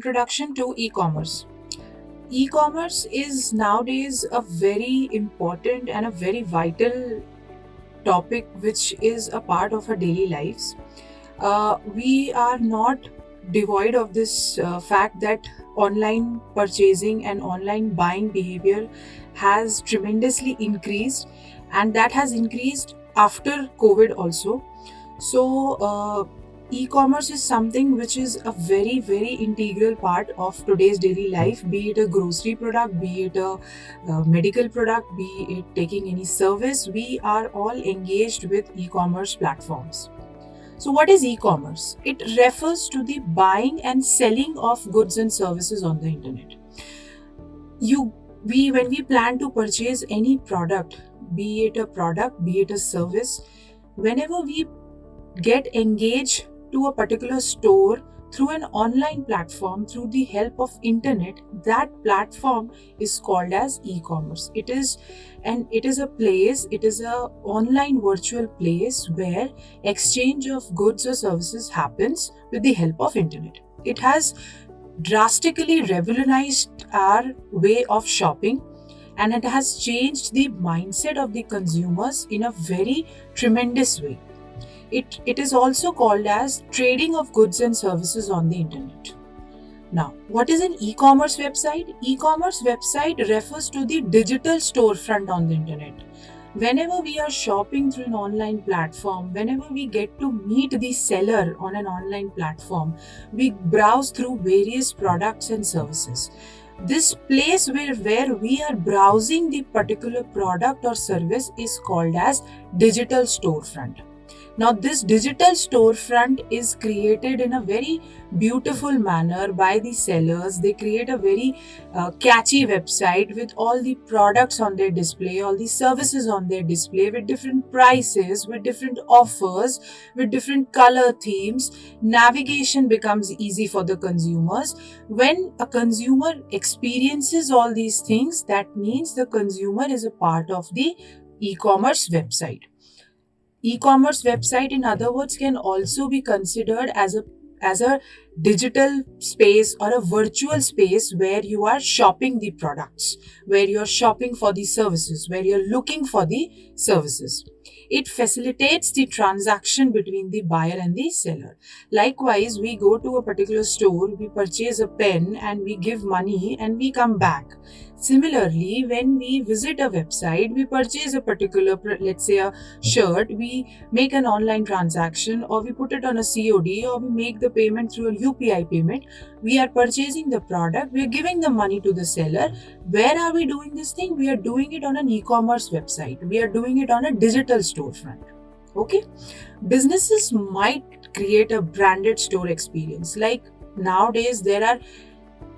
introduction to e-commerce. E-commerce is nowadays a very important and a very vital topic which is a part of our daily lives. We are not devoid of this fact that online purchasing and online buying behavior has tremendously increased, and that has increased after COVID also. So, e-commerce is something which is a very, very integral part of today's daily life, be it a grocery product, be it a medical product, be it taking any service. We are all engaged with e-commerce platforms. So, what is e-commerce? It refers to the buying and selling of goods and services on the internet. When we plan to purchase any product, be it a product, be it a service, whenever we get engaged to a particular store through an online platform through the help of internet, that platform is called as e-commerce. It is a online virtual place where exchange of goods or services happens with the help of internet. It has drastically revolutionized our way of shopping, and it has changed the mindset of the consumers in a very tremendous way. It is also called as trading of goods and services on the internet. Now, what is an e-commerce website? E-commerce website refers to the digital storefront on the internet. Whenever we are shopping through an online platform, whenever we get to meet the seller on an online platform, we browse through various products and services. This place where we are browsing the particular product or service is called as digital storefront. Now, this digital storefront is created in a very beautiful manner by the sellers. They create a very catchy website with all the products on their display, all the services on their display, with different prices, with different offers, with different color themes. Navigation becomes easy for the consumers. When a consumer experiences all these things, that means the consumer is a part of the e-commerce website. E-commerce website, in other words, can also be considered as a digital space or a virtual space where you are shopping the products, where you're shopping for the services, where you're looking for the services. It facilitates the transaction between the buyer and the seller. Likewise, we go to a particular store, we purchase a pen and we give money and we come back. Similarly, when we visit a website, we purchase a particular, let's say a shirt, we make an online transaction, or we put it on a COD, or we make the payment through a UPI payment. We are purchasing the product, we are giving the money to the seller. Where are we doing this thing? We are doing it on an e-commerce website. We are doing it on a digital storefront. Okay? Businesses might create a branded store experience. Like nowadays, there are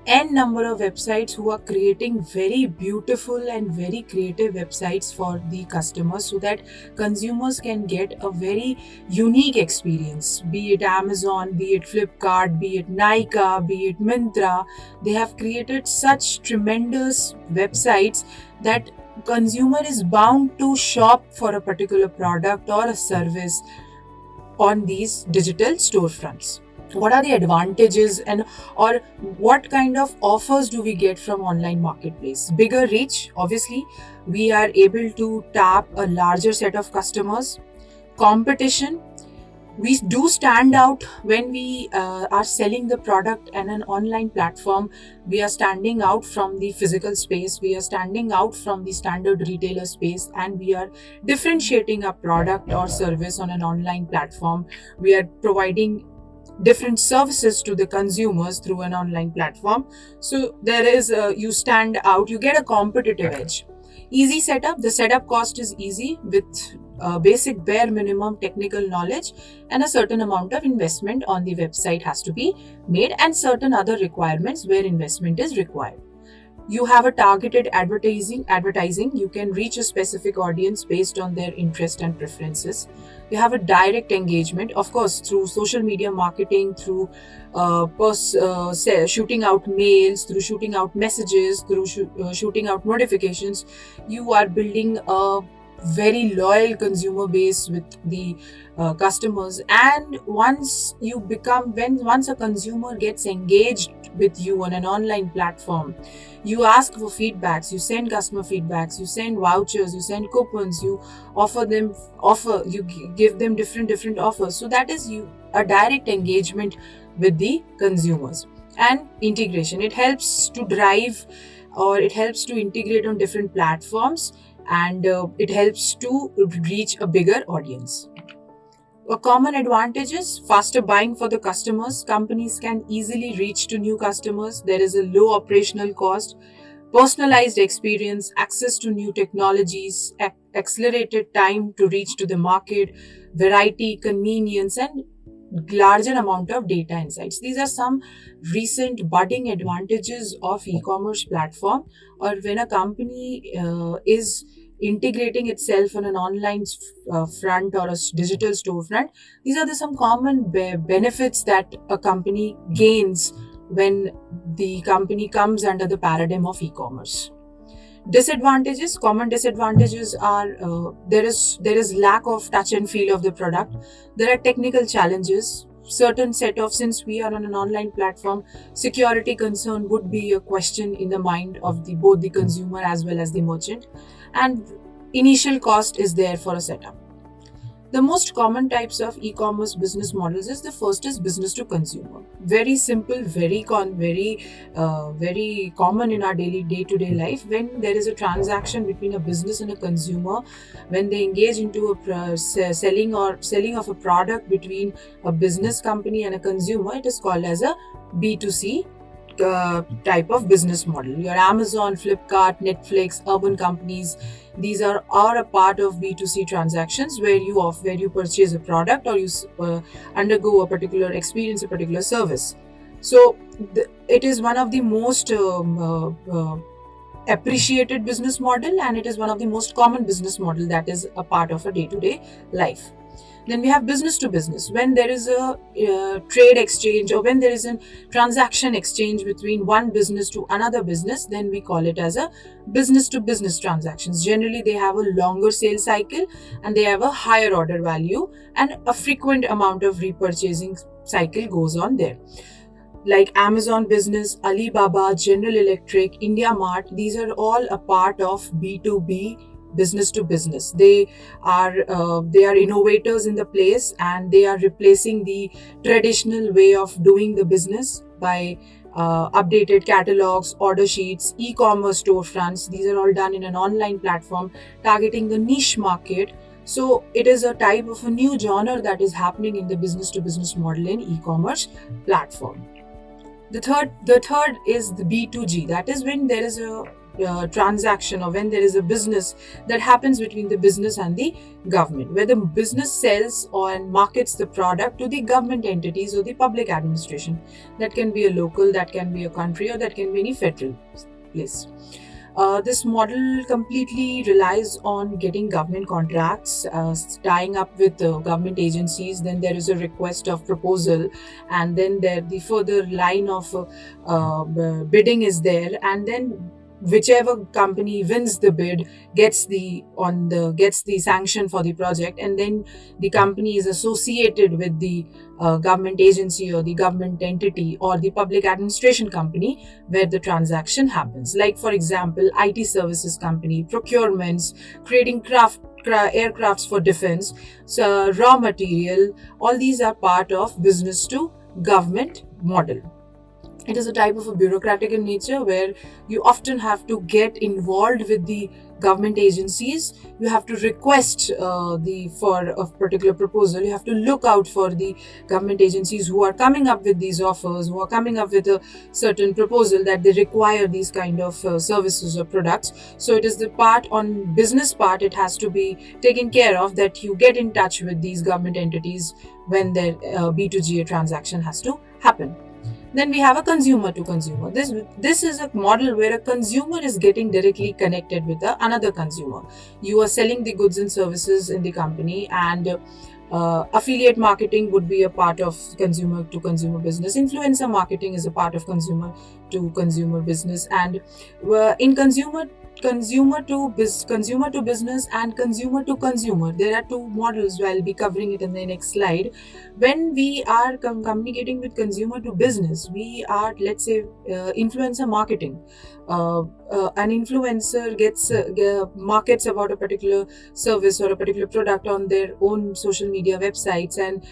n number of websites who are creating very beautiful and very creative websites for the customers so that consumers can get a very unique experience. Be it Amazon, be it Flipkart, be it Nykaa, be it Myntra, they have created such tremendous websites that consumer is bound to shop for a particular product or a service on these digital storefronts. What are the advantages or what kind of offers do we get from online marketplace? Bigger reach, obviously. We are able to tap a larger set of customers. Competition. We do stand out when we are selling the product on an online platform. We are standing out from the physical space. We are standing out from the standard retailer space, and we are differentiating our product or service on an online platform. We are providing different services to the consumers through an online platform. So there is you stand out, you get a competitive edge. Easy setup. The setup cost is easy with basic bare minimum technical knowledge, and a certain amount of investment on the website has to be made, and certain other requirements where investment is required. You have a targeted advertising. You can reach a specific audience based on their interest and preferences. You have a direct engagement, of course, through social media marketing, through shooting out mails, through shooting out messages, through shooting out notifications. You are building a very loyal consumer base with the customers. And once a consumer gets engaged with you on an online platform, you ask for feedbacks, you send customer feedbacks, you send vouchers, you send coupons, you give them different offers. So that is a direct engagement with the consumers. And integration, it helps to drive, or it helps to integrate on different platforms, and it helps to reach a bigger audience. A common advantage is faster buying for the customers. Companies can easily reach to new customers. There is a low operational cost, personalized experience, access to new technologies, accelerated time to reach to the market, variety, convenience, and larger amount of data insights. These are some recent budding advantages of e-commerce platform, or when a company is integrating itself on an online front or a digital storefront. These are some common benefits that a company gains when the company comes under the paradigm of e-commerce. Disadvantages, common disadvantages are there is lack of touch and feel of the product. There are technical challenges. Certain set of, since we are on an online platform, security concern would be a question in the mind of both the consumer as well as the merchant, and initial cost is there for a setup. The most common types of e-commerce business models is, the first is business to consumer. Very simple, very common in our day-to-day life. When there is a transaction between a business and a consumer, when they engage into a selling of a product between a business company and a consumer, it is called as a B2C type of business model. Your Amazon, Flipkart, Netflix, urban companies, these are a part of B2C transactions, where you purchase a product, or you undergo a particular experience, a particular service. So it is one of the most appreciated business model, and it is one of the most common business model that is a part of a day-to-day life. Then we have business to business. When there is a trade exchange, or when there is a transaction exchange between one business to another business, then we call it as a business to business transactions. Generally, they have a longer sales cycle, and they have a higher order value, and a frequent amount of repurchasing cycle goes on there. Like Amazon Business, Alibaba, General Electric, India Mart, these are all a part of B2B, business to business. They are innovators in the place, and they are replacing the traditional way of doing the business by updated catalogs, order sheets, e-commerce storefronts. These are all done in an online platform targeting the niche market. So it is a type of a new genre that is happening in the business to business model in e-commerce platform. The third is the B2G. That is when there is a transaction, or when there is a business that happens between the business and the government, where the business sells or markets the product to the government entities or the public administration. That can be a local, that can be a country, or that can be any federal place. This model completely relies on getting government contracts, tying up with government agencies. Then there is a request of proposal, and then the further line of bidding is there, and then whichever company wins the bid gets the sanction for the project, and then the company is associated with the government agency or the government entity or the public administration company where the transaction happens. Like, for example, IT services company, procurements, creating aircrafts for defense, so raw material, all these are part of business to government model. It is a type of a bureaucratic in nature, where you often have to get involved with the government agencies. You have to request for a particular proposal. You have to look out for the government agencies who are coming up with these offers, who are coming up with a certain proposal that they require these kind of services or products. So it is the part on business part, it has to be taken care of, that you get in touch with these government entities when their B2G transaction has to happen. Then we have a consumer to consumer. This is a model where a consumer is getting directly connected with another consumer. You are selling the goods and services in the company, and affiliate marketing would be a part of consumer to consumer business. Influencer marketing is a part of consumer to consumer business. And in consumer consumer to business and consumer to consumer. There are two models. I'll be covering it in the next slide. When we are communicating with consumer to business, we are, let's say, influencer marketing. An influencer markets about a particular service or a particular product on their own social media websites, and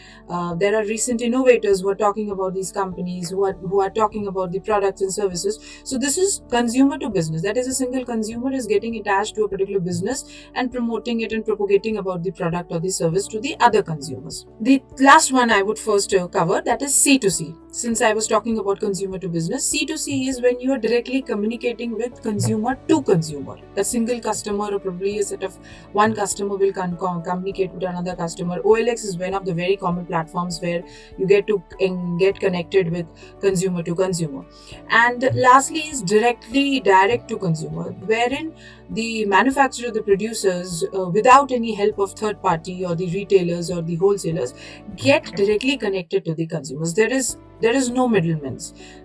there are recent innovators who are talking about these companies, who are talking about the products and services. So this is consumer to business. That is, a single consumer is getting attached to a particular business and promoting it and propagating about the product or the service to the other consumers. The last one I would first cover, that is C2C. Since I was talking about consumer to business, C2C is when you are directly communicating with consumer to consumer. A single customer, or probably a set of one customer, will communicate with another customer. OLX is one of the very common platforms where you get to get connected with consumer to consumer. And lastly is direct to consumer, wherein the manufacturer, the producers, without any help of third party or the retailers or the wholesalers, get directly connected to the consumers. There is no middlemen.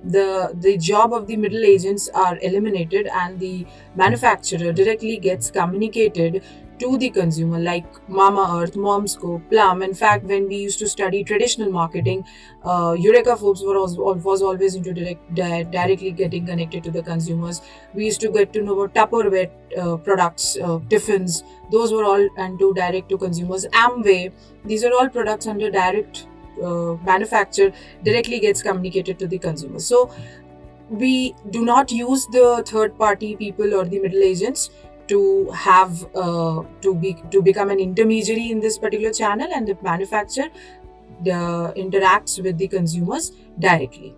The job of the middle agents are eliminated, and the manufacturer directly gets communicated to the consumer, like Mamaearth, Momsco, Plum. In fact, when we used to study traditional marketing, Eureka Forbes was always into directly getting connected to the consumers. We used to get to know about Tupperware products, tiffins. Those were all into direct to consumers. Amway, these are all products under direct manufacture, directly gets communicated to the consumer. So we do not use the third party people or the middle agents to have to become an intermediary in this particular channel, and the manufacturer interacts with the consumers directly.